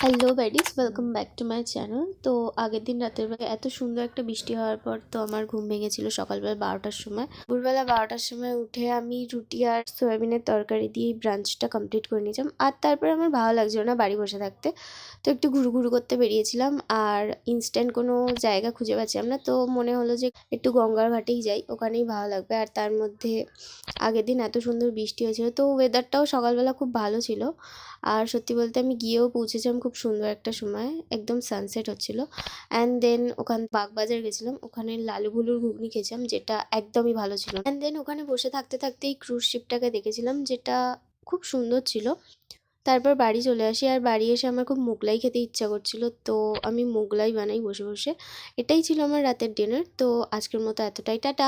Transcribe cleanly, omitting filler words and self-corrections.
Hello buddies, welcome back to my channel. তো আগের দিন রাতের বেলা এত সুন্দর একটা বৃষ্টি হওয়ার পর তো আমার ঘুম ভেঙেছিল সকালবেলা 12টার সময়। দুপুরবেলা 12টার সময় উঠে আমি রুটি আর সয়াবিনের তরকারি দিয়ে ব্রাঞ্চটা কমপ্লিট করে নিয়েছিলাম। আর তারপরে আমার ভালো লাগছিল না বাড়ি বসে থাকতে, তো একটু ঘুরু ঘুরু করতে বেরিয়েছিলাম। আর ইনস্ট্যান্ট কোনো জায়গা খুঁজে পাচ্ছিলাম না, তো মনে হলো যে একটু গঙ্গার ঘাটেই যাই, ওখানেই ভালো লাগবে। আর তার মধ্যে আগের দিন এত সুন্দর বৃষ্টি হয়েছিল, তো ওয়েদারটাও সকালবেলা খুব ভালো ছিল। আর সত্যি বলতে আমি গিয়েও পৌঁছেছিলাম খুব সুন্দর একটা সময়, একদম সানসেট হচ্ছিল। অ্যান্ড দেন ওখান বাগবাজার গেছিলাম, ওখানে লালু ভুলুর ঘুগনি খেয়েছিলাম, যেটা একদমই ভালো ছিল। অ্যান্ড দেন ওখানে বসে থাকতে থাকতেই ক্রুজ শিপটাকে দেখেছিলাম, যেটা খুব সুন্দর ছিল। তারপর বাড়ি চলে আসি, আর বাড়ি এসে আমার খুব মোগলাই খেতে ইচ্ছা করছিল, তো আমি মোগলাই বানাই বসে বসে। এটাই ছিল আমার রাতের ডিনার। তো আজকের মতো এতটাই, টাটা।